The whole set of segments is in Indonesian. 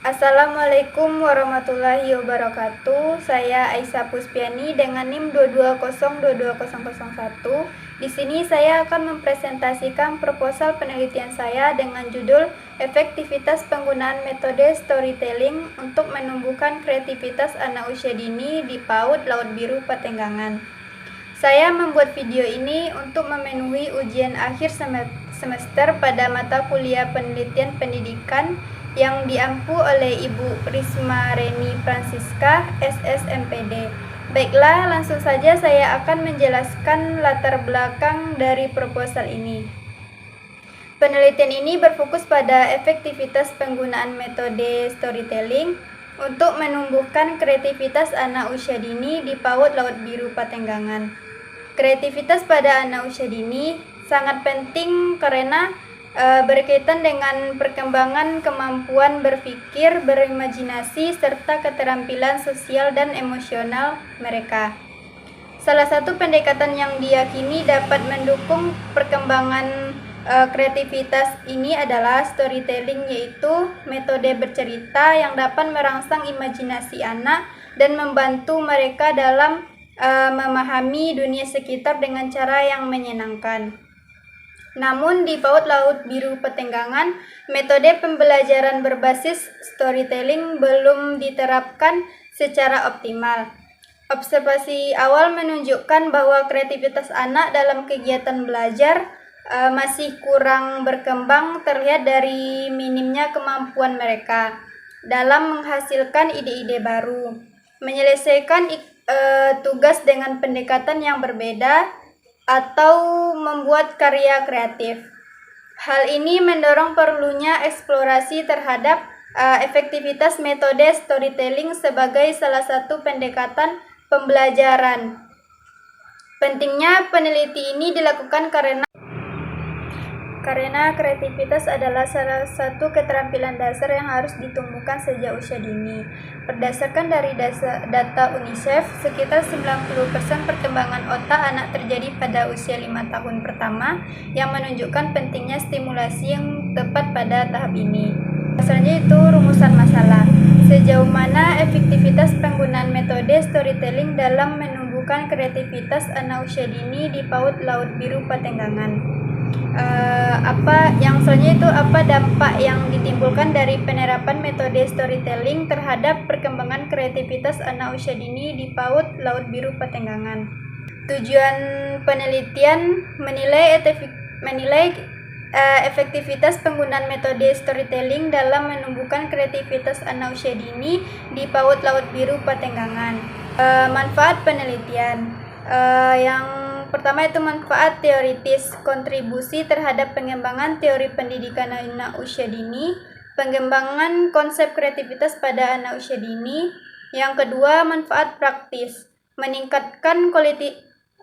Assalamualaikum warahmatullahi wabarakatuh. Saya Aisyah Puspiani dengan NIM 220222001. Di sini saya akan mempresentasikan proposal penelitian saya dengan judul Efektivitas penggunaan metode storytelling untuk menumbuhkan kreativitas anak usia dini di PAUD Laut Biru Patenggangan. Saya membuat video ini untuk memenuhi ujian akhir semester pada mata kuliah penelitian pendidikan yang diampu oleh Ibu Risma Reni Francisca, SSMPD. Baiklah, langsung saja saya akan menjelaskan latar belakang dari proposal ini. Penelitian ini berfokus pada efektivitas penggunaan metode storytelling untuk menumbuhkan kreativitas anak usia dini di PAUD Laut Biru Patenggangan. Kreativitas pada anak usia dini sangat penting karena berkaitan dengan perkembangan kemampuan berpikir, berimajinasi, serta keterampilan sosial dan emosional mereka. Salah satu pendekatan yang diyakini dapat mendukung perkembangan kreativitas ini adalah storytelling, yaitu metode bercerita yang dapat merangsang imajinasi anak dan membantu mereka dalam memahami dunia sekitar dengan cara yang menyenangkan. Namun di PAUD Laut Biru Patenggangan, metode pembelajaran berbasis storytelling belum diterapkan secara optimal. Observasi awal menunjukkan bahwa kreativitas anak dalam kegiatan belajar masih kurang berkembang, terlihat dari minimnya kemampuan mereka dalam menghasilkan ide-ide baru, menyelesaikan tugas dengan pendekatan yang berbeda, atau membuat karya kreatif. Hal ini mendorong perlunya eksplorasi terhadap efektivitas metode storytelling sebagai salah satu pendekatan pembelajaran. Pentingnya peneliti ini dilakukan karena kreativitas adalah salah satu keterampilan dasar yang harus ditumbuhkan sejak usia dini. Berdasarkan dari data UNICEF, sekitar 90% perkembangan otak anak terjadi pada usia 5 tahun pertama, yang menunjukkan pentingnya stimulasi yang tepat pada tahap ini. Selanjutnya itu rumusan masalah. Sejauh mana efektivitas penggunaan metode storytelling dalam menumbuhkan kreativitas anak usia dini di PAUD Laut Biru Patenggangan? Apa dampak yang ditimbulkan dari penerapan metode storytelling terhadap perkembangan kreativitas anak usia dini di PAUD Laut Biru Patenggangan? Tujuan penelitian menilai efektivitas penggunaan metode storytelling dalam menumbuhkan kreativitas anak usia dini di PAUD Laut Biru Patenggangan. Manfaat penelitian yang pertama itu manfaat teoritis, kontribusi terhadap pengembangan teori pendidikan anak usia dini, pengembangan konsep kreativitas pada anak usia dini. Yang kedua, manfaat praktis, meningkatkan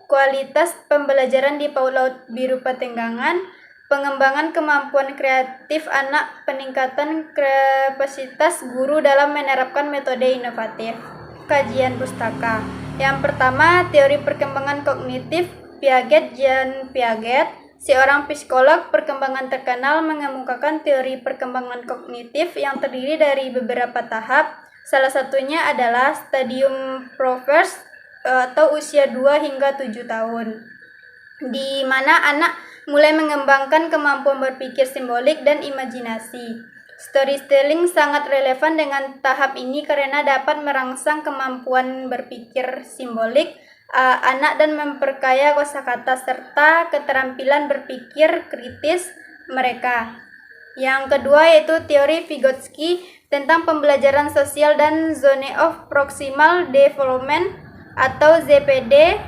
kualitas pembelajaran di PAUD Laut Biru Patenggangan, pengembangan kemampuan kreatif anak, peningkatan kapasitas guru dalam menerapkan metode inovatif. Kajian pustaka. Yang pertama, teori perkembangan kognitif Piaget dan Piaget. Seorang psikolog perkembangan terkenal mengemukakan teori perkembangan kognitif yang terdiri dari beberapa tahap. Salah satunya adalah stadium Proverse atau usia 2 hingga 7 tahun, di mana anak mulai mengembangkan kemampuan berpikir simbolik dan imajinasi. Storytelling sangat relevan dengan tahap ini karena dapat merangsang kemampuan berpikir simbolik anak dan memperkaya kosakata serta keterampilan berpikir kritis mereka. Yang kedua yaitu teori Vygotsky tentang pembelajaran sosial dan Zone of Proximal Development atau ZPD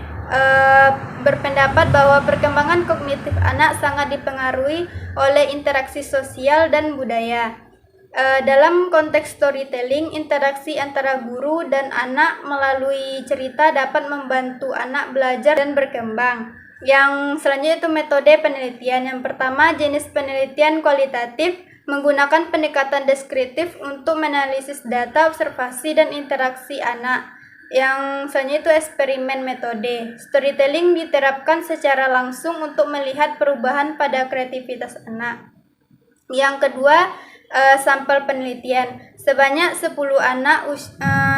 berpendapat bahwa perkembangan kognitif anak sangat dipengaruhi oleh interaksi sosial dan budaya. Dalam konteks storytelling, interaksi antara guru dan anak melalui cerita dapat membantu anak belajar dan berkembang. Yang selanjutnya itu metode penelitian. Yang pertama, jenis penelitian kualitatif menggunakan pendekatan deskriptif untuk menganalisis data, observasi, dan interaksi anak. Yang selanjutnya itu eksperimen metode. Storytelling diterapkan secara langsung untuk melihat perubahan pada kreativitas anak. Yang kedua, sampel penelitian. Sebanyak 10 anak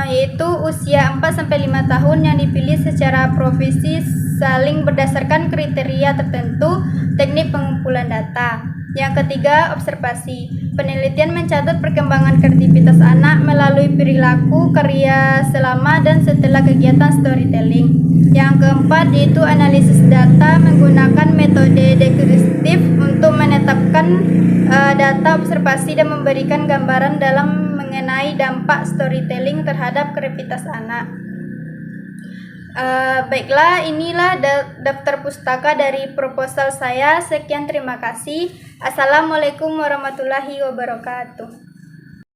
yaitu usia 4-5 tahun yang dipilih secara provisi saling berdasarkan kriteria tertentu teknik pengumpulan data. Yang ketiga, observasi. Penelitian mencatat perkembangan kreativitas anak melalui perilaku, karya selama dan setelah kegiatan storytelling. Yang keempat yaitu analisis data menggunakan metode deskriptif untuk menetapkan data observasi dan memberikan gambaran dalam mengenai dampak storytelling terhadap kreativitas anak. Baiklah, inilah daftar pustaka dari proposal saya. Sekian, terima kasih. Assalamualaikum warahmatullahi wabarakatuh.